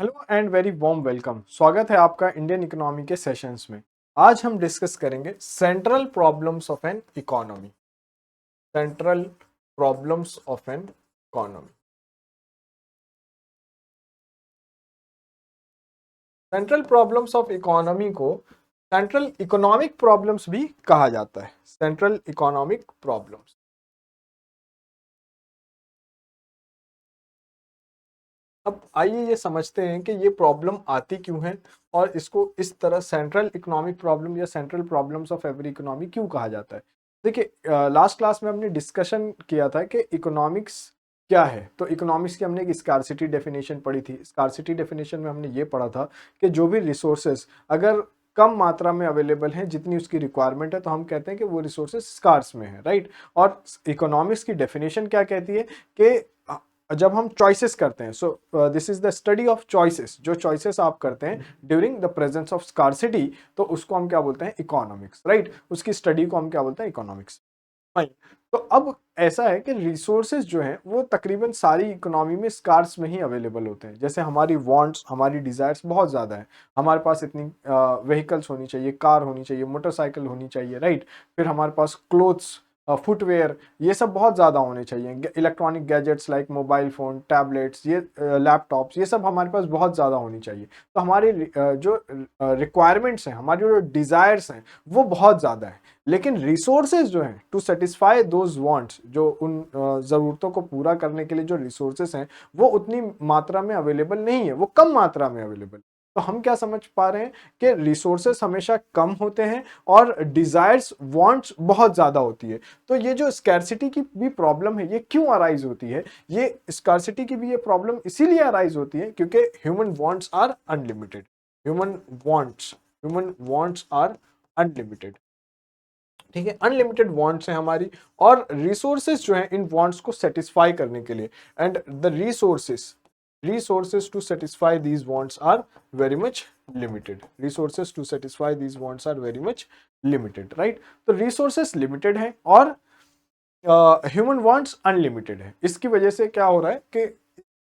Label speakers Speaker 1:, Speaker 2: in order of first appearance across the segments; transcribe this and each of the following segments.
Speaker 1: Hello and very warm welcome. स्वागत है आपका इंडियन इकोनॉमी के सेशंस में। आज हम डिस्कस करेंगे central problems of an economy. Central problems of an economy. Central problems of economy को सेंट्रल इकोनॉमिक प्रॉब्लम्स भी कहा जाता है। Central economic problems. अब आइए ये समझते हैं कि ये प्रॉब्लम आती क्यों है और इसको इस तरह सेंट्रल इकोनॉमिक प्रॉब्लम या central problems of every economy क्यों कहा जाता है। देखिए, लास्ट क्लास में हमने डिस्कशन किया था कि इकोनॉमिक्स क्या है। तो इकोनॉमिक्स की हमने एक स्कार्सिटी डेफिनेशन पढ़ी थी। स्कार्सिटी डेफिनेशन में हमने ये पढ़ा था कि जो भी रिसोर्सेस अगर कम मात्रा में अवेलेबल हैं जितनी उसकी रिक्वायरमेंट है तो हम कहते हैं कि वो रिसोर्सेस स्कार्स में है, राइट। और इकोनॉमिक्स की डेफिनेशन क्या कहती है कि जब हम चॉइसेस करते हैं, so this is the study of choices. जो चॉइसेस आप करते हैं during the presence of scarcity, तो उसको हम क्या बोलते हैं, इकोनॉमिक्स, राइट। उसकी स्टडी को हम क्या बोलते हैं, इकोनॉमिक्स। फाइन। तो अब ऐसा है कि रिसोर्सेज जो हैं वो तकरीबन सारी इकोनॉमी में स्कार्स में ही अवेलेबल होते हैं। जैसे हमारी वांट्स, हमारी डिजायर्स बहुत ज़्यादा है। हमारे पास इतनी व्हीकल्स होनी चाहिए, कार होनी चाहिए, मोटरसाइकिल होनी चाहिए, राइट। फिर हमारे पास क्लोथ्स, फुटवेयर, ये सब बहुत ज़्यादा होने चाहिए। Electronic gadgets like mobile phone, tablets, ये लैपटॉप्स, ये सब हमारे पास बहुत ज़्यादा होनी चाहिए। तो हमारी जो रिक्वायरमेंट्स हैं, हमारी जो डिज़ायर्स हैं, वो बहुत ज़्यादा है। लेकिन रिसोर्सेज जो हैं टू सेटिस्फाई दोज वांट्स, जो उन ज़रूरतों को पूरा करने के लिए जो रिसोर्सेज हैं वो उतनी मात्रा में अवेलेबल नहीं है, वो कम मात्रा में अवेलेबल। तो हम क्या समझ पा रहे हैं कि रिसोर्सेज हमेशा कम होते हैं और डिजायर्स, वांट्स बहुत ज़्यादा होती है। तो ये जो स्कैरसिटी की भी प्रॉब्लम है, ये क्यों अराइज होती है? ये स्कैरसिटी की भी ये प्रॉब्लम इसीलिए अराइज होती है क्योंकि human wants are unlimited. Human wants are unlimited. ठीक है, अनलिमिटेड वांट्स हैं हमारी, और रिसोर्सेज जो हैं इन वांट्स को सेटिस्फाई करने के लिए, and the resources to satisfy these wants are very much limited. Resources to satisfy these wants are very much limited, right. तो रिसोर्सेज लिमिटेड है और ह्यूमन वांट्स अनलिमिटेड है। इसकी वजह से क्या हो रहा है कि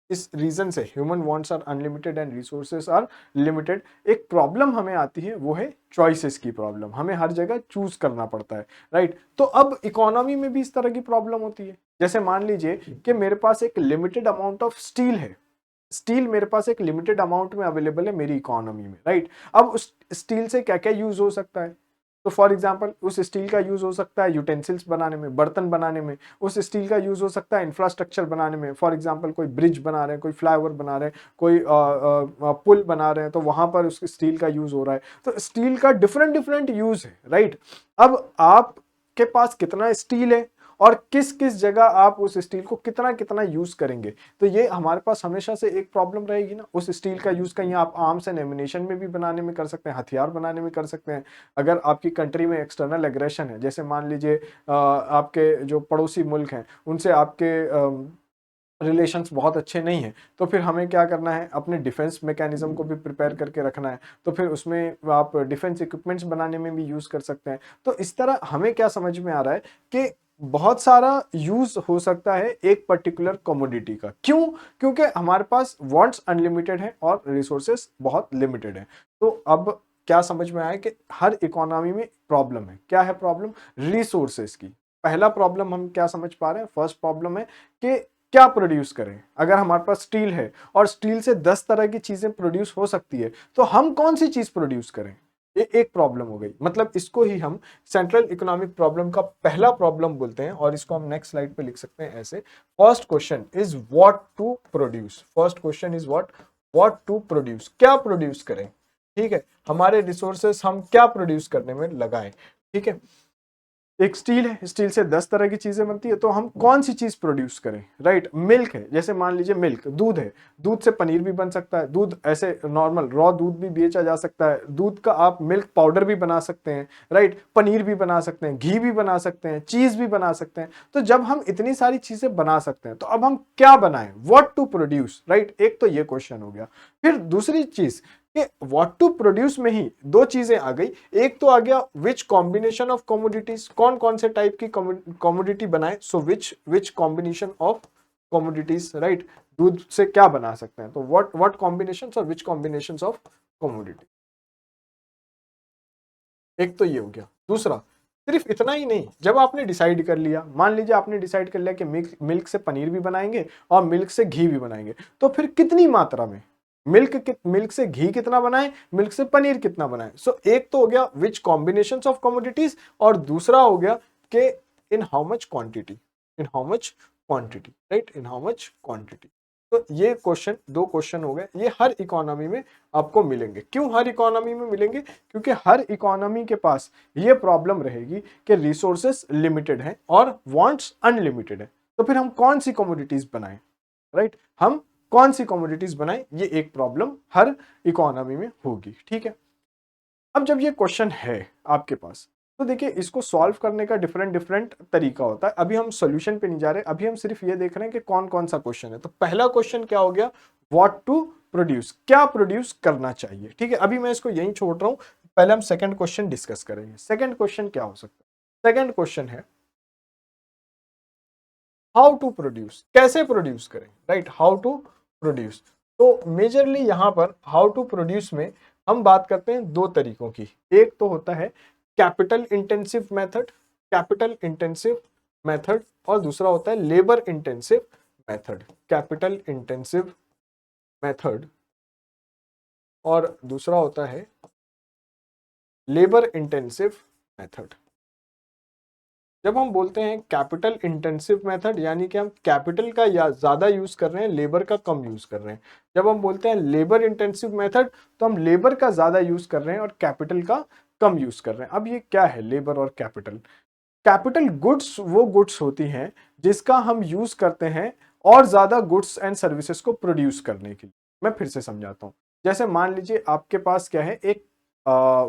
Speaker 1: इस रीजन से human wants are unlimited and resources are limited. एक प्रॉब्लम हमें आती है, वो है चॉइसेस की प्रॉब्लम। हमें हर जगह चूज करना पड़ता है, राइट। तो अब इकोनॉमी में भी इस तरह की प्रॉब्लम होती है। जैसे मान लीजिए कि मेरे पास एक लिमिटेड अमाउंट ऑफ स्टील है। स्टील मेरे पास एक लिमिटेड अमाउंट में अवेलेबल है मेरी इकोनॉमी में, राइट। अब उस स्टील से क्या क्या यूज हो सकता है? तो फॉर एग्जाम्पल उस स्टील का यूज हो सकता है यूटेंसिल्स बनाने में, बर्तन बनाने में। उस स्टील का यूज हो सकता है इंफ्रास्ट्रक्चर बनाने में। फॉर एग्जाम्पल कोई ब्रिज बना रहे हैं, कोई फ्लाईओवर बना रहे हैं, कोई पुल बना रहे हैं, तो वहां पर उस स्टील का यूज हो रहा है। तो स्टील का डिफरेंट डिफरेंट यूज है, राइट। अब आपके पास कितना स्टील है और किस किस जगह आप उस स्टील को कितना कितना यूज करेंगे, तो ये हमारे पास हमेशा से एक प्रॉब्लम रहेगी ना। उस स्टील का यूज कहीं आप आर्म्स एंड एमिनेशन में भी बनाने में कर सकते हैं, हथियार बनाने में कर सकते हैं। अगर आपकी कंट्री में एक्सटर्नल एग्रेशन है, जैसे मान लीजिए आपके जो पड़ोसी मुल्क हैं उनसे आपके रिलेशंस बहुत अच्छे नहीं हैं, तो फिर हमें क्या करना है, अपने डिफेंस मैकेनिज्म को भी प्रिपेयर करके रखना है। तो फिर उसमें आप डिफेंस इक्विपमेंट्स बनाने में भी यूज कर सकते हैं। तो इस तरह हमें क्या समझ में आ रहा है कि बहुत सारा यूज हो सकता है एक पर्टिकुलर कमोडिटी का। क्यों? क्योंकि हमारे पास वांट्स अनलिमिटेड है और रिसोर्सेस बहुत लिमिटेड है। तो अब क्या समझ में आया कि हर इकोनॉमी में प्रॉब्लम है। क्या है प्रॉब्लम? रिसोर्सेस की। पहला प्रॉब्लम हम क्या समझ पा रहे हैं? फर्स्ट प्रॉब्लम है कि क्या प्रोड्यूस करें। अगर हमारे पास स्टील है और स्टील से 10 तरह की चीजें प्रोड्यूस हो सकती है, तो हम कौन सी चीज प्रोड्यूस करें? ये एक प्रॉब्लम हो गई। मतलब इसको ही हम सेंट्रल इकोनॉमिक प्रॉब्लम का पहला प्रॉब्लम बोलते हैं, और इसको हम नेक्स्ट स्लाइड पे लिख सकते हैं ऐसे। First question is what to produce. First question is what to produce. क्या प्रोड्यूस करें? ठीक है, हमारे रिसोर्सेस हम क्या प्रोड्यूस करने में लगाएं। ठीक है, एक स्टील है, स्टील से 10 तरह की चीजें बनती है, तो हम कौन सी चीज प्रोड्यूस करें, राइट। मिल्क है, जैसे मान लीजिए मिल्क, दूध है, दूध से पनीर भी बन सकता है। दूध ऐसे नॉर्मल रॉ दूध भी बेचा जा सकता है। दूध का आप मिल्क पाउडर भी बना सकते हैं, राइट। पनीर भी बना सकते हैं, घी भी बना सकते हैं, चीज भी बना सकते हैं। तो जब हम इतनी सारी चीजें बना सकते हैं, तो अब हम क्या बनाएं, व्हाट टू प्रोड्यूस, राइट। एक तो ये क्वेश्चन हो गया। फिर दूसरी चीज कि व्हाट टू प्रोड्यूस में ही दो चीजें आ गई। एक तो आ गया विच कॉम्बिनेशन ऑफ कमोडिटीज, कौन कौन से टाइप की कमोडिटी बनाए। So which combination of commodities, right, दूध से क्या बना सकते हैं, तो व्हाट कॉम्बिनेशंस और विच कॉम्बिनेशंस ऑफ कमोडिटी। एक तो ये हो गया। दूसरा, सिर्फ इतना ही नहीं, जब आपने डिसाइड कर लिया, मान लीजिए आपने डिसाइड कर लिया कि मिल्क से पनीर भी बनाएंगे और मिल्क से घी भी बनाएंगे, तो फिर कितनी मात्रा में मिल्क से घी कितना बनाएं, मिल्क से पनीर कितना बनाएं। सो एक तो हो गया विच कॉम्बिनेशंस ऑफ कमोडिटीज, और दूसरा हो गया कि in how much quantity, in how much quantity, right, in how much quantity. तो ये क्वेश्चन, दो क्वेश्चन हो गए, ये हर इकोनॉमी में आपको मिलेंगे। क्यों हर इकोनॉमी में मिलेंगे? क्योंकि हर इकोनॉमी के पास ये प्रॉब्लम रहेगी कि रिसोर्सेस लिमिटेड हैं और वांट्स अनलिमिटेड है। तो फिर हम कौन सी कमोडिटीज बनाएं, राइट, हम कौन सी कमोडिटीज बनाएं, ये एक प्रॉब्लम हर इकोनॉमी में होगी। ठीक है, अब जब ये क्वेश्चन है आपके पास, तो देखिए इसको सॉल्व करने का डिफरेंट डिफरेंट तरीका होता है। अभी हम सॉल्यूशन पे नहीं जा रहे, अभी हम सिर्फ ये देख रहे हैं कि कौन कौन सा क्वेश्चन है। तो पहला क्वेश्चन क्या हो गया, व्हाट टू प्रोड्यूस, क्या प्रोड्यूस करना चाहिए। ठीक है, अभी मैं इसको यहीं छोड़ रहा हूं, पहले हम सेकंड क्वेश्चन डिस्कस करेंगे। सेकंड क्वेश्चन क्या हो सकता है? सेकंड क्वेश्चन है हाउ टू प्रोड्यूस, कैसे प्रोड्यूस करें, राइट, हाउ टू प्रोड्यूस। तो मेजरली यहां पर हाउ टू प्रोड्यूस में हम बात करते हैं दो तरीकों की। एक तो होता है capital intensive method, capital intensive method, और दूसरा होता है labour intensive method, capital intensive method, और दूसरा होता है लेबर इंटेंसिव मेथड। जब हम बोलते हैं कैपिटल इंटेंसिव मेथड, यानी कि हम कैपिटल का या ज्यादा यूज कर रहे हैं, लेबर का कम यूज कर रहे हैं। जब हम बोलते हैं लेबर इंटेंसिव मेथड, तो हम लेबर का ज्यादा यूज कर रहे हैं और कैपिटल का कम यूज कर रहे हैं। अब ये क्या है लेबर और कैपिटल? कैपिटल गुड्स वो गुड्स होती हैं जिसका हम यूज करते हैं और ज्यादा गुड्स एंड सर्विसेज को प्रोड्यूस करने के लिए। मैं फिर से समझाता हूं। जैसे मान लीजिए आपके पास क्या है, एक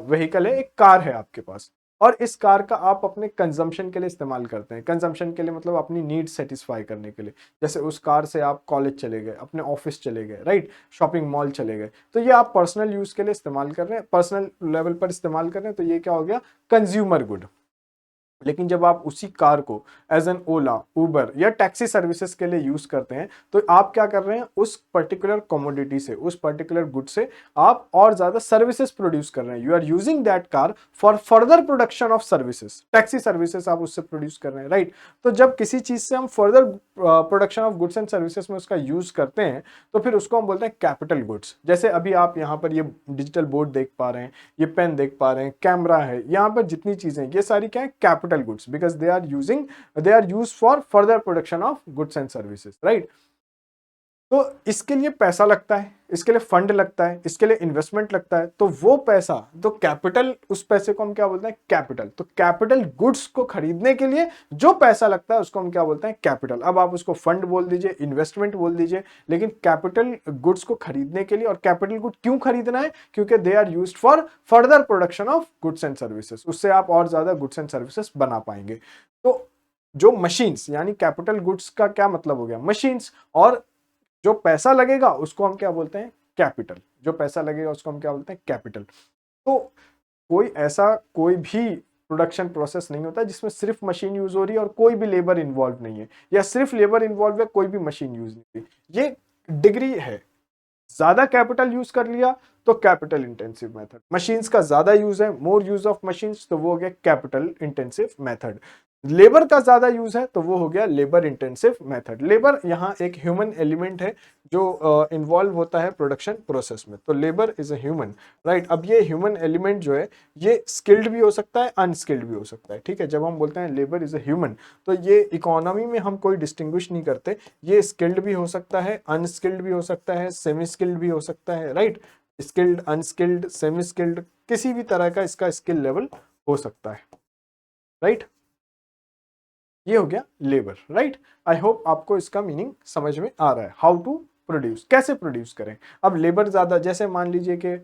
Speaker 1: व्हीकल है, एक कार है आपके पास, और इस कार का आप अपने कंजम्पशन के लिए इस्तेमाल करते हैं। कंजम्पशन के लिए मतलब अपनी नीड सेटिस्फाई करने के लिए। जैसे उस कार से आप कॉलेज चले गए, अपने ऑफिस चले गए, राइट, शॉपिंग मॉल चले गए, तो ये आप पर्सनल यूज के लिए इस्तेमाल कर रहे हैं, पर्सनल लेवल पर इस्तेमाल कर रहे हैं, तो ये क्या हो गया, कंज्यूमर गुड। लेकिन जब आप उसी कार को एज एन ओला, उबर या टैक्सी सर्विसेज के लिए यूज करते हैं, तो आप क्या कर रहे हैं, उस पर्टिकुलर कमोडिटी से, उस पर्टिकुलर गुड से आप और ज्यादा सर्विसेज प्रोड्यूस कर रहे हैं। You are using that car for further production of services, taxi services आप उससे प्रोड्यूस कर रहे हैं, राइट। तो जब किसी चीज से हम further production of goods and services में उसका यूज करते हैं, तो फिर उसको हम बोलते हैं कैपिटल गुड्स। जैसे अभी आप यहाँ पर ये डिजिटल बोर्ड देख पा रहे हैं, ये पेन देख पा रहे हैं, कैमरा है, यहाँ पर जितनी चीजें, ये सारी क्या है, capital goods, because they are use for further production of goods and services, right. तो इसके लिए पैसा लगता है, इसके लिए फंड लगता है, इसके लिए इन्वेस्टमेंट लगता है। तो वो पैसा, तो कैपिटल, उस पैसे को हम क्या बोलते हैं, कैपिटल। तो कैपिटल गुड्स को खरीदने के लिए जो पैसा लगता है उसको हम क्या बोलते हैं, कैपिटल। अब आप उसको फंड बोल दीजिए, इन्वेस्टमेंट बोल दीजिए, लेकिन कैपिटल गुड्स को खरीदने के लिए, और कैपिटल गुड क्यों खरीदना है, क्योंकि they are used for further production of goods and services. उससे आप और ज्यादा गुड्स एंड सर्विसेज बना पाएंगे। तो जो मशीन्स, यानी कैपिटल गुड्स का क्या मतलब हो गया, मशीन्स, और जो पैसा लगेगा उसको हम क्या बोलते हैं, कैपिटल। जो पैसा लगेगा उसको हम क्या बोलते हैं, कैपिटल। तो कोई भी प्रोडक्शन प्रोसेस नहीं होता जिसमें सिर्फ मशीन यूज हो रही है और कोई भी लेबर इन्वॉल्व नहीं है, या सिर्फ लेबर इन्वॉल्व है, कोई भी मशीन यूज नहीं है। ये डिग्री है, ज्यादा कैपिटल यूज कर लिया तो कैपिटल इंटेंसिव मेथड, मशीन्स का ज्यादा यूज है, मोर यूज ऑफ मशीन्स, तो वो हो गया कैपिटल इंटेंसिव मेथड। लेबर का ज्यादा यूज है तो वो हो गया लेबर इंटेंसिव मेथड। लेबर यहाँ एक ह्यूमन एलिमेंट है जो इन्वॉल्व होता है प्रोडक्शन प्रोसेस में, तो labour is a human, right. अब ये ह्यूमन एलिमेंट जो है ये स्किल्ड भी हो सकता है, अनस्किल्ड भी हो सकता है, ठीक है। जब हम बोलते हैं लेबर इज अ ह्यूमन, तो ये इकोनॉमी में हम कोई डिस्टिंग्विश नहीं करते, ये स्किल्ड भी हो सकता है, अनस्किल्ड भी हो सकता है, सेमी स्किल्ड भी हो सकता है, right. Skilled, unskilled, semi skilled, किसी भी तरह का इसका स्किल लेवल हो सकता है, राइट। ये हो गया लेबर, राइट। आई होप आपको इसका मीनिंग समझ में आ रहा है। हाउ टू प्रोड्यूस, कैसे प्रोड्यूस करें। अब लेबर ज्यादा, जैसे मान लीजिए कि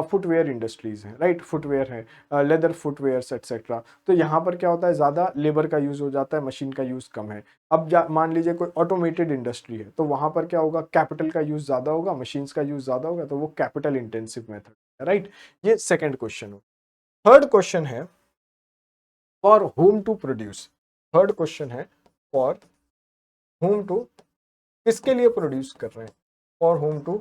Speaker 1: फुटवेयर इंडस्ट्रीज है, राइट, फुटवेयर है, लेदर फुटवेयर एक्सेट्रा, तो यहाँ पर क्या होता है, ज्यादा लेबर का यूज हो जाता है, मशीन का यूज कम है। अब मान लीजिए कोई ऑटोमेटेड इंडस्ट्री है, तो वहां पर क्या होगा, कैपिटल का यूज ज्यादा होगा, मशीन्स का यूज ज्यादा होगा, तो वो कैपिटल इंटेंसिव मेथड है, राइट। ये सेकेंड क्वेश्चन हो। थर्ड क्वेश्चन है for whom to produce. Third question है फॉर होम टू किसके लिए प्रोड्यूस कर रहे हैं, फॉर होम टू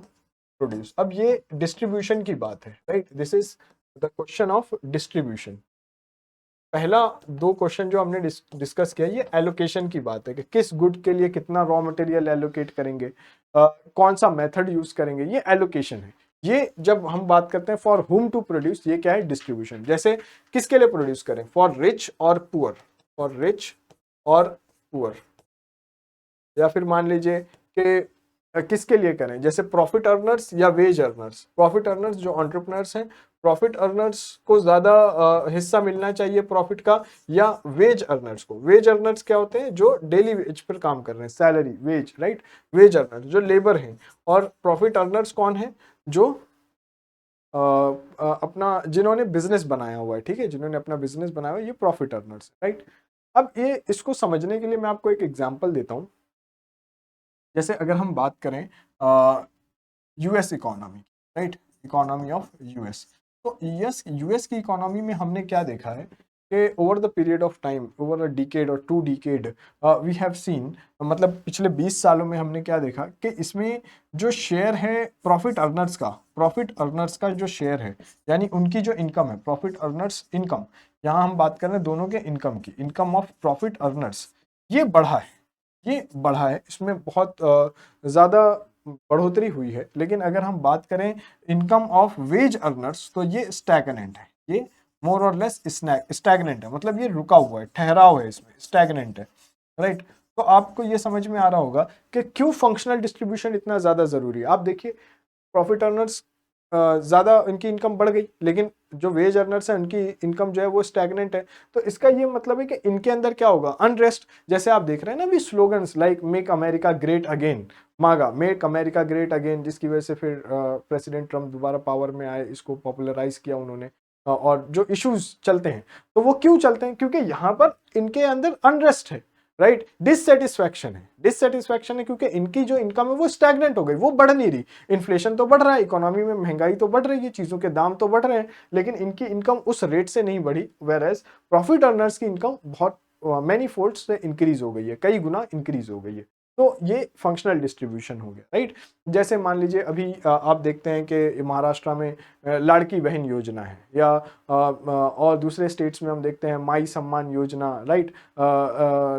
Speaker 1: प्रोड्यूस। अब ये डिस्ट्रीब्यूशन की बात है, right, this is the question of distribution. पहला दो क्वेश्चन जो हमने डिस्कस किया ये एलोकेशन की बात है कि किस गुड के लिए कितना रॉ मटेरियल एलोकेट करेंगे, कौन सा मेथड यूज करेंगे, ये एलोकेशन है। ये जब हम बात करते हैं फॉर हुम टू प्रोड्यूस, ये क्या है, डिस्ट्रीब्यूशन। जैसे किसके लिए प्रोड्यूस करें, फॉर रिच और पुअर, फॉर रिच और पुअर। या फिर मान लीजिए कि किसके लिए करें, जैसे प्रॉफिट अर्नर्स या वेज अर्नर्स। प्रॉफिट अर्नर्स जो एंटरप्रेन्योर्स हैं, प्रॉफिट अर्नर्स को ज्यादा हिस्सा मिलना चाहिए प्रॉफिट का, या वेज अर्नर्स को। वेज अर्नर्स क्या होते हैं, जो डेली वेज पर काम कर रहे हैं, salary wage, right, wage earners जो लेबर हैं। और प्रॉफिट अर्नर्स कौन है, जो अपना जिन्होंने बिजनेस बनाया हुआ है, ठीक है, जिन्होंने अपना बिजनेस बनाया हुआ है, ये प्रॉफिट अर्नर्स, राइट। अब ये इसको समझने के लिए मैं आपको एक एग्जांपल देता हूं। जैसे अगर हम बात करें US economy, right, economy of US. तो यूएस की इकोनॉमी में हमने क्या देखा है कि over the period of time, over a decade और 2 डिकेड, वी हैव सीन, मतलब पिछले 20 सालों में हमने क्या देखा कि इसमें जो शेयर है प्रॉफिट अर्नर्स का, प्रॉफिट अर्नर्स का जो शेयर है, यानी उनकी जो इनकम है, प्रॉफिट अर्नर्स इनकम, यहाँ हम बात कर रहे हैं दोनों के इनकम की, इनकम ऑफ प्रॉफिट अर्नर्स, ये बढ़ा है, ये बढ़ा है, इसमें बहुत ज़्यादा बढ़ोतरी हुई है। लेकिन अगर हम बात करें इनकम ऑफ वेज अर्नर्स, तो ये स्टैगनेंट है, ये मोर और लेस स्टैगनेंट है, मतलब ये रुका हुआ है, ठहराव है, इसमें स्टैगनेंट है, राइट। तो आपको ये समझ में आ रहा होगा कि क्यों फंक्शनल डिस्ट्रीब्यूशन इतना ज़्यादा ज़रूरी है। आप देखिए प्रॉफिट अर्नर्स ज़्यादा इनकी इनकम बढ़ गई, लेकिन जो वेज अर्नर्स हैं उनकी इनकम जो है वो स्टैगनेंट है। तो इसका ये मतलब है कि इनके अंदर क्या होगा, अनरेस्ट। जैसे आप देख रहे हैं ना अभी slogans like make America great again, मागा मेक अमेरिका ग्रेट अगेन, जिसकी वजह से फिर प्रेसिडेंट ट्रम्प दोबारा पावर में आए, इसको पॉपुलराइज किया उन्होंने। और जो इश्यूज चलते हैं, तो वो क्यों चलते हैं, क्योंकि यहाँ पर इनके अंदर अनरेस्ट है, राइट, डिससेटिस्फैक्शन है, डिससेटिस्फैक्शन है, क्योंकि इनकी जो इनकम है वो स्टैगनेंट हो गई, वो बढ़ नहीं रही। इन्फ्लेशन तो बढ़ रहा है, इकोनॉमी में महंगाई तो बढ़ रही है, चीजों के दाम तो बढ़ रहे हैं, लेकिन इनकी इनकम उस रेट से नहीं बढ़ी। वेयर एज प्रॉफिट अर्नर्स की इनकम बहुत मैनी फोल्ड से इंक्रीज हो गई है, कई गुना इंक्रीज हो गई है। तो ये फंक्शनल डिस्ट्रीब्यूशन हो गया, राइट। जैसे मान लीजिए अभी आप देखते हैं कि महाराष्ट्र में लाड़की बहन योजना है, या और दूसरे स्टेट्स में हम देखते हैं माई सम्मान योजना, राइट,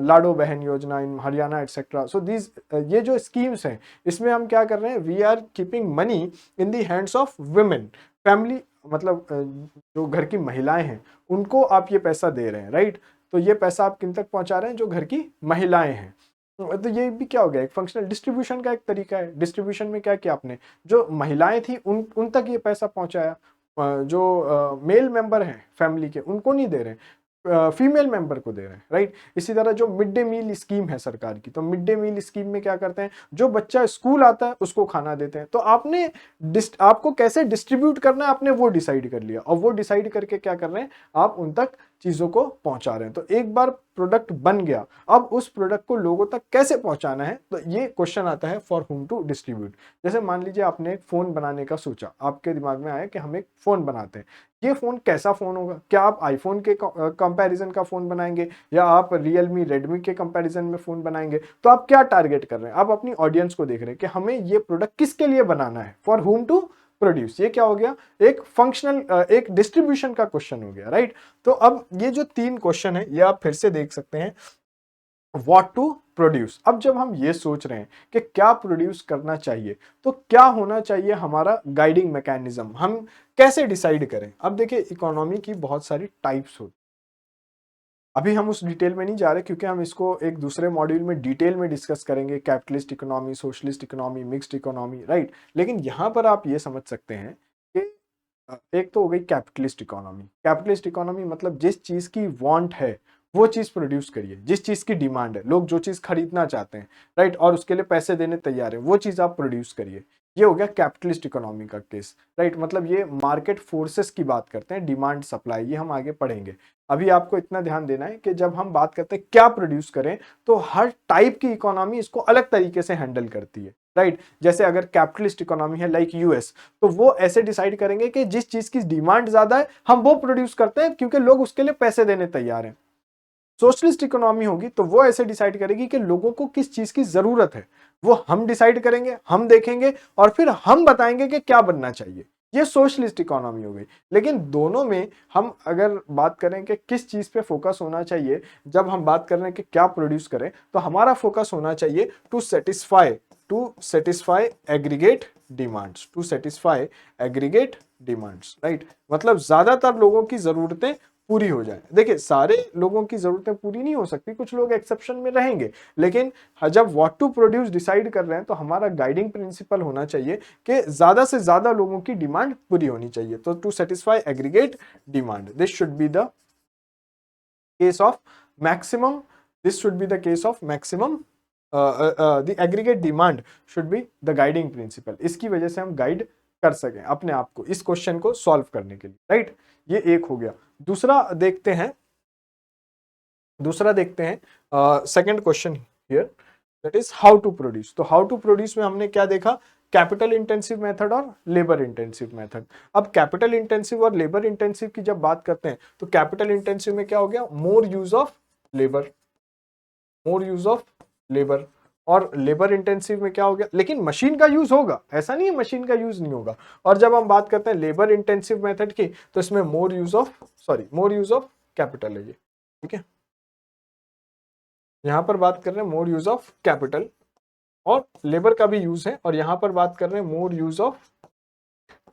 Speaker 1: लाडो बहन योजना इन हरियाणा एटसेट्रा। सो दीज ये जो स्कीम्स हैं, इसमें हम क्या कर रहे हैं, we are keeping money in the hands of women family, मतलब जो घर की महिलाएं हैं उनको आप ये पैसा दे रहे हैं, राइट। तो ये पैसा आप किन तक पहुंचा रहे हैं, जो घर की महिलाएं हैं। तो ये भी क्या हो गया, एक फंक्शनल डिस्ट्रीब्यूशन का एक तरीका है। डिस्ट्रीब्यूशन में क्या किया आपने, जो महिलाएं थी उन तक ये पैसा पहुंचाया, जो मेल मेंबर हैं फैमिली के उनको नहीं दे रहे हैं, फीमेल मेंबर को दे रहे हैं, राइट। इसी तरह जो मिड डे मील स्कीम है सरकार की, तो मिड डे मील स्कीम में क्या करते हैं, जो बच्चा स्कूल आता है उसको खाना देते हैं। तो आपने आपको कैसे डिस्ट्रीब्यूट करना है आपने वो डिसाइड कर लिया, और वो डिसाइड करके क्या कर रहे हैं, आप उन तक चीजों को पहुंचा रहे हैं। तो एक बार प्रोडक्ट बन गया, अब उस प्रोडक्ट को लोगों तक कैसे पहुंचाना है, तो ये क्वेश्चन आता है फॉर हुम टू डिस्ट्रीब्यूट। जैसे मान लीजिए आपने एक फोन बनाने का सोचा, आपके दिमाग में आया कि हम एक फोन बनाते हैं। ये फोन कैसा फोन होगा, क्या आप आईफोन के कंपैरिजन का फोन बनाएंगे, या आप रियलमी रेडमी के कंपैरिजन में फोन बनाएंगे। तो आप क्या टारगेट कर रहे हैं, आप अपनी ऑडियंस को देख रहे हैं कि हमें ये प्रोडक्ट किसके लिए बनाना है, फॉर हुम टू प्रोड्यूस। ये क्या हो गया, एक फंक्शनल एक डिस्ट्रीब्यूशन का क्वेश्चन हो गया, राइट। तो अब ये जो 3 क्वेश्चन है ये आप फिर से देख सकते हैं, व्हाट टू प्रोड्यूस। अब जब हम ये सोच रहे हैं कि क्या प्रोड्यूस करना चाहिए, तो क्या होना चाहिए हमारा गाइडिंग मैकेनिज्म, हम कैसे डिसाइड करें। अब देखिए इकोनॉमी की बहुत सारी टाइप्स होती, अभी हम उस डिटेल में नहीं जा रहे, क्योंकि हम इसको एक दूसरे मॉड्यूल में डिटेल में डिस्कस करेंगे, capitalist economy, socialist economy, mixed economy, right. लेकिन यहाँ पर आप ये समझ सकते हैं कि एक तो हो गई कैपिटलिस्ट इकोनॉमी। कैपिटलिस्ट इकोनॉमी मतलब जिस चीज की वांट है वो चीज प्रोड्यूस करिए, जिस चीज की डिमांड है, लोग जो चीज खरीदना चाहते हैं, राइट, और उसके लिए पैसे देने तैयार है, वो चीज आप प्रोड्यूस करिए। ये हो गया कैपिटलिस्ट इकोनॉमी का केस, राइट। मतलब ये मार्केट फोर्सेस की बात करते हैं, डिमांड सप्लाई, ये हम आगे पढ़ेंगे। अभी आपको इतना ध्यान देना है कि जब हम बात करते हैं क्या प्रोड्यूस करें, तो हर टाइप की इकोनॉमी इसको अलग तरीके से हैंडल करती है, राइट। जैसे अगर कैपिटलिस्ट इकोनॉमी है लाइक यूएस, तो वो ऐसे डिसाइड करेंगे कि जिस चीज की डिमांड ज्यादा है हम वो प्रोड्यूस करते हैं, क्योंकि लोग उसके लिए पैसे देने तैयार हैं। सोशलिस्ट इकोनॉमी होगी तो वो ऐसे डिसाइड करेगी कि लोगों को किस चीज की जरूरत है, वो हम डिसाइड करेंगे, हम देखेंगे और फिर हम बताएंगे कि क्या बनना चाहिए। ये सोशलिस्ट इकोनॉमी हो गई। लेकिन दोनों में हम अगर बात करें कि किस चीज पे फोकस होना चाहिए, जब हम बात कर रहे हैं कि क्या प्रोड्यूस करें, तो हमारा फोकस होना चाहिए to satisfy aggregate demands, to satisfy aggregate demands, right. मतलब ज्यादातर लोगों की जरूरतें पूरी हो जाए। देखिए सारे लोगों की जरूरतें पूरी नहीं हो सकती, कुछ लोग एक्सेप्शन में रहेंगे, लेकिन जब व्हाट टू प्रोड्यूस डिसाइड कर रहे हैं तो हमारा गाइडिंग प्रिंसिपल होना चाहिए कि ज्यादा से ज्यादा लोगों की डिमांड पूरी होनी चाहिए। तो to satisfy aggregate demand, this should be the case of maximum, this should be the case of maximum, the aggregate demand should be the guiding principle. इसकी वजह से हम गाइड कर सकें अपने आप को इस क्वेश्चन को सॉल्व करने के लिए, राइट। ये एक हो गया। दूसरा देखते हैं, second question here, that is how to produce. तो हाउ टू प्रोड्यूस में हमने क्या देखा, कैपिटल इंटेंसिव मेथड और लेबर इंटेंसिव मेथड। अब कैपिटल इंटेंसिव और लेबर इंटेंसिव की जब बात करते हैं तो कैपिटल इंटेंसिव में क्या हो गया, more use of labour, more use of labour. और लेबर इंटेंसिव में क्या हो गया, लेकिन मशीन का यूज होगा, ऐसा नहीं है मशीन का यूज नहीं होगा। और जब हम बात करते हैं लेबर इंटेंसिव मेथड की तो इसमें मोर यूज ऑफ कैपिटल है ये, ठीक है। यहां पर बात कर रहे हैं मोर यूज ऑफ कैपिटल, और लेबर का भी यूज है, और यहां पर बात कर रहे हैं मोर यूज ऑफ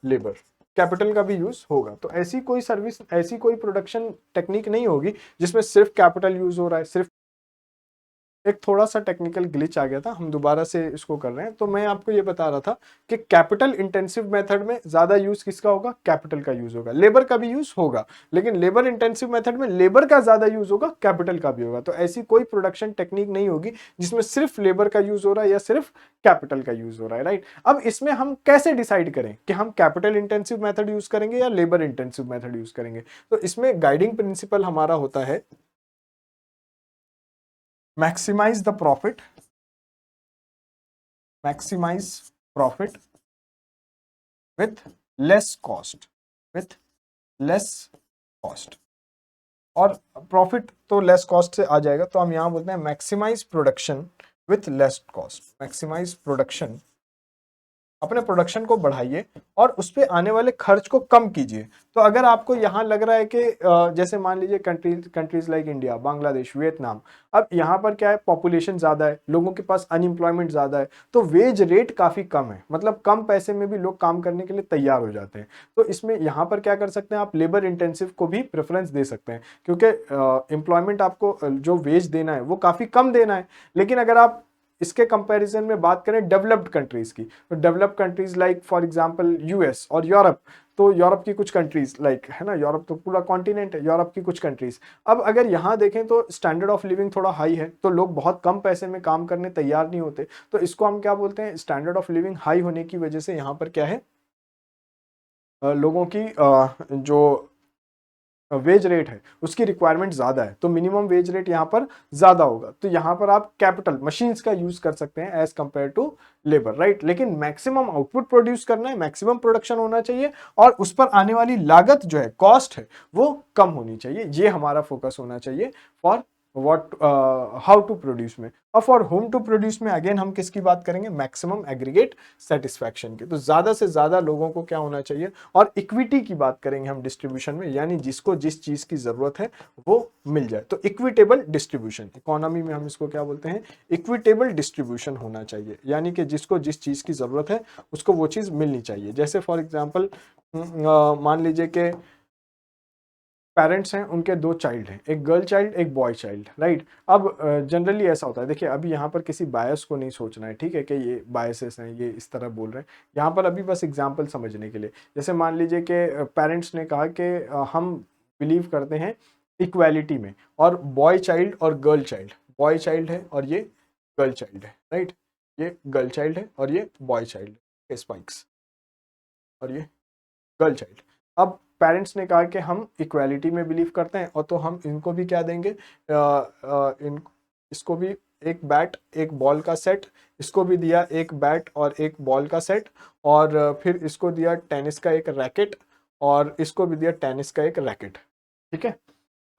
Speaker 1: लेबर, कैपिटल का भी यूज होगा। तो ऐसी कोई सर्विस, ऐसी कोई प्रोडक्शन टेक्निक नहीं होगी जिसमें सिर्फ कैपिटल यूज हो रहा है, सिर्फ। एक थोड़ा सा टेक्निकल ग्लिच आ गया था, हम दोबारा से इसको कर रहे हैं। तो मैं आपको ये बता रहा था कि कैपिटल इंटेंसिव मेथड में ज्यादा यूज किसका होगा, कैपिटल का यूज होगा। लेबर का भी यूज होगा, लेकिन लेबर इंटेंसिव मेथड में लेबर का ज्यादा यूज होगा, कैपिटल का भी होगा। तो ऐसी कोई प्रोडक्शन टेक्निक नहीं होगी जिसमें सिर्फ लेबर का यूज हो रहा है या सिर्फ कैपिटल का यूज हो रहा है, राइट। अब इसमें हम कैसे डिसाइड करें कि हम कैपिटल इंटेंसिव मेथड यूज करेंगे या लेबर इंटेंसिव मेथड यूज करेंगे। तो इसमें गाइडिंग प्रिंसिपल हमारा होता है maximize the profit, maximize profit with less cost, with less cost। और प्रॉफिट तो लेस कॉस्ट से आ जाएगा, तो हम यहां बोलते हैं maximise production with less cost, maximise production, अपने प्रोडक्शन को बढ़ाइए और उस पे आने वाले खर्च को कम कीजिए। तो अगर आपको यहाँ लग रहा है कि जैसे मान लीजिए countries like India, Bangladesh, Vietnam, अब यहाँ पर क्या है, पॉपुलेशन ज़्यादा है, लोगों के पास अनएम्प्लॉयमेंट ज़्यादा है, तो वेज रेट काफ़ी कम है, मतलब कम पैसे में भी लोग काम करने के लिए तैयार हो जाते हैं। तो इसमें यहाँ पर क्या कर सकते हैं, आप लेबर इंटेंसिव को भी प्रेफरेंस दे सकते हैं, क्योंकि एम्प्लॉयमेंट आपको जो वेज देना है वो काफ़ी कम देना है। लेकिन अगर आप इसके कंपैरिजन में बात करें डेवलप्ड कंट्रीज की, तो developed countries like for example US और यूरोप, तो यूरोप की कुछ कंट्रीज लाइक, है ना, यूरोप तो पूरा कॉन्टिनेंट है, यूरोप की कुछ कंट्रीज, अब अगर यहाँ देखें तो स्टैंडर्ड ऑफ लिविंग थोड़ा हाई है, तो लोग बहुत कम पैसे में काम करने तैयार नहीं होते। तो इसको हम क्या बोलते हैं, स्टैंडर्ड ऑफ लिविंग हाई होने की वजह से यहाँ पर क्या है, लोगों की जो वेज रेट है उसकी रिक्वायरमेंट ज्यादा है, तो मिनिमम वेज रेट यहाँ पर ज्यादा होगा। तो यहाँ पर आप कैपिटल मशीन्स का यूज कर सकते हैं as compare to labour, right. लेकिन मैक्सिमम आउटपुट प्रोड्यूस करना है, मैक्सिमम प्रोडक्शन होना चाहिए, और उस पर आने वाली लागत जो है, कॉस्ट है, वो कम होनी चाहिए। ये हमारा फोकस होना चाहिए for what, how to produce में। और फॉर होम टू प्रोड्यूस में अगेन हम किसकी बात करेंगे, मैक्सिमम एग्रीगेट सेटिस्फैक्शन की। तो ज्यादा से ज्यादा लोगों को क्या होना चाहिए, और इक्विटी की बात करेंगे हम डिस्ट्रीब्यूशन में, यानी जिसको जिस चीज की जरूरत है वो मिल जाए। तो इक्विटेबल डिस्ट्रीब्यूशन, इकोनॉमी में हम इसको क्या बोलते हैं, इक्विटेबल डिस्ट्रीब्यूशन होना चाहिए, यानी कि जिसको जिस चीज की जरूरत है उसको वो चीज मिलनी चाहिए। जैसे फॉर एग्जाम्पल मान लीजिए कि पेरेंट्स हैं, उनके दो चाइल्ड हैं, एक गर्ल चाइल्ड एक बॉय चाइल्ड, राइट। अब जनरली ऐसा होता है, देखिए अभी यहाँ पर किसी बायस को नहीं सोचना है, ठीक है, कि ये बायसेस हैं, ये इस तरह बोल रहे हैं, यहाँ पर अभी बस एग्जांपल समझने के लिए। जैसे मान लीजिए कि पेरेंट्स ने कहा कि हम बिलीव करते हैं इक्वालिटी में, और बॉय चाइल्ड और गर्ल चाइल्ड, बॉय चाइल्ड है और ये गर्ल चाइल्ड है, राइट, ये गर्ल चाइल्ड है और ये बॉय चाइल्ड है, स्पाइक्स, और ये गर्ल चाइल्ड। अब पेरेंट्स ने कहा कि हम इक्वालिटी में बिलीव करते हैं, और तो हम इनको भी क्या देंगे, इसको भी एक बैट एक बॉल का सेट, इसको भी दिया एक बैट और एक बॉल का सेट, और फिर इसको दिया टेनिस का एक रैकेट, और इसको भी दिया टेनिस का एक रैकेट, ठीक है।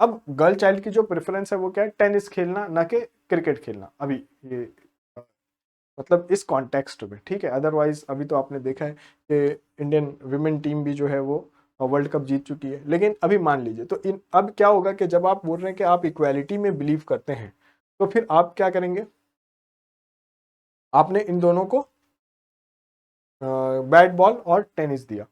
Speaker 1: अब गर्ल चाइल्ड की जो प्रेफरेंस है वो क्या है, टेनिस खेलना, ना कि क्रिकेट खेलना, अभी ये मतलब इस कॉन्टेक्स्ट में, ठीक है। अदरवाइज अभी तो आपने देखा है कि इंडियन विमेन टीम भी जो है वो वर्ल्ड कप जीत चुकी है। लेकिन अभी मान लीजिए, तो इन अब क्या होगा कि जब आप बोल रहे हैं कि आप इक्वालिटी में बिलीव करते हैं, तो फिर आप क्या करेंगे, आपने इन दोनों को बैट बॉल और टेनिस दिया।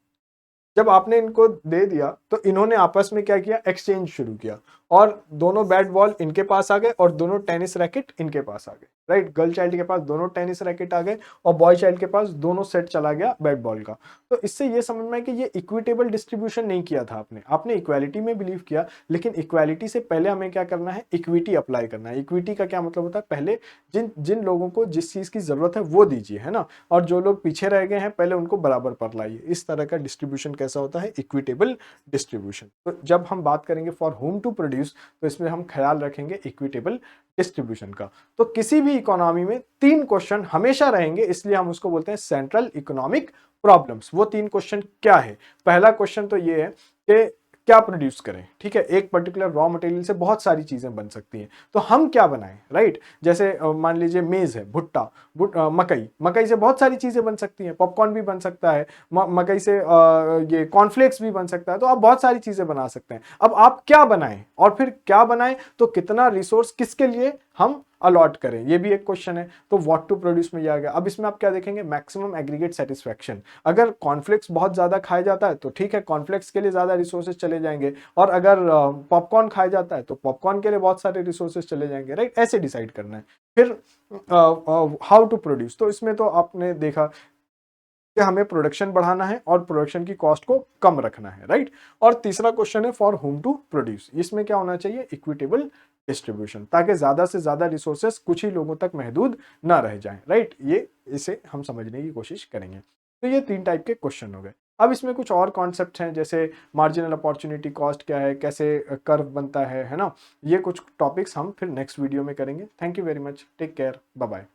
Speaker 1: जब आपने इनको दे दिया तो इन्होंने आपस में क्या किया, एक्सचेंज शुरू किया, और दोनों बैट बॉल इनके पास आ गए और दोनों टेनिस रैकेट इनके पास आ गए, राइट। गर्ल चाइल्ड के पास दोनों टेनिस रैकेट आ गए और बॉय चाइल्ड के पास दोनों सेट चला गया बैट बॉल का। तो इससे ये समझ में है कि ये इक्विटेबल डिस्ट्रीब्यूशन नहीं किया था आपने, आपने इक्वालिटी में बिलीव किया। लेकिन इक्वालिटी से पहले हमें क्या करना है, इक्विटी अप्लाई करना है। इक्विटी का क्या मतलब होता है, पहले जिन जिन लोगों को जिस चीज की जरूरत है वो दीजिए, है ना, और जो लोग पीछे रह गए हैं पहले उनको बराबर पर लाइए। इस तरह का डिस्ट्रीब्यूशन कैसा होता है, इक्विटेबल डिस्ट्रीब्यूशन। तो जब हम बात करेंगे फॉर होम टू प्रोड्यूस, तो इसमें हम ख्याल रखेंगे इक्विटेबल डिस्ट्रीब्यूशन का। तो किसी भी इकोनॉमी में 3 क्वेश्चन हमेशा रहेंगे, इसलिए हम उसको बोलते हैं सेंट्रल इकोनॉमिक प्रॉब्लम्स। वो 3 क्वेश्चन क्या है, पहला क्वेश्चन तो ये है कि क्या प्रोड्यूस करें, ठीक है। एक पर्टिकुलर रॉ मटेरियल से बहुत सारी चीजें बन सकती हैं, तो हम क्या बनाएं, राइट। जैसे मान लीजिए मेज है, भुट्टा, मकई, मकई से बहुत सारी चीजें बन सकती हैं, पॉपकॉर्न भी बन सकता है, मकई से ये कॉर्नफ्लेक्स भी बन सकता है, तो आप बहुत सारी चीजें बना सकते हैं। अब आप क्या बनाएं, और फिर क्या बनाएं, तो कितना रिसोर्स किसके लिए हम अलॉट करें, ये भी एक क्वेश्चन है। तो व्हाट टू प्रोड्यूस में आ गया। अब इसमें आप क्या देखेंगे, मैक्सिमम एग्रीगेट सेटिस्फैक्शन। अगर कॉर्नफ्लेक्स बहुत ज्यादा खाया जाता है तो ठीक है, कॉर्नफ्लेक्स के लिए ज्यादा रिसोर्सेज चले जाएंगे, और अगर पॉपकॉर्न खाया जाता है तो पॉपकॉर्न के लिए बहुत सारे रिसोर्सेज चले जाएंगे, राइट। ऐसे डिसाइड करना है। फिर हाउ टू प्रोड्यूस, तो इसमें तो आपने देखा कि हमें प्रोडक्शन बढ़ाना है और प्रोडक्शन की कॉस्ट को कम रखना है, राइट। और तीसरा क्वेश्चन है फॉर होम टू प्रोड्यूस, इसमें क्या होना चाहिए, इक्विटेबल डिस्ट्रीब्यूशन, ताकि ज्यादा से ज्यादा रिसोर्सेस कुछ ही लोगों तक महदूद ना रह जाएं, राइट। ये इसे हम समझने की कोशिश करेंगे। तो ये 3 टाइप के क्वेश्चन हो गए। अब इसमें कुछ और कॉन्सेप्ट हैं, जैसे मार्जिनल अपॉर्चुनिटी कॉस्ट क्या है, कैसे कर्व बनता है ना। ये कुछ टॉपिक्स हम फिर नेक्स्ट वीडियो में करेंगे। Thank you very much, take care, bye bye.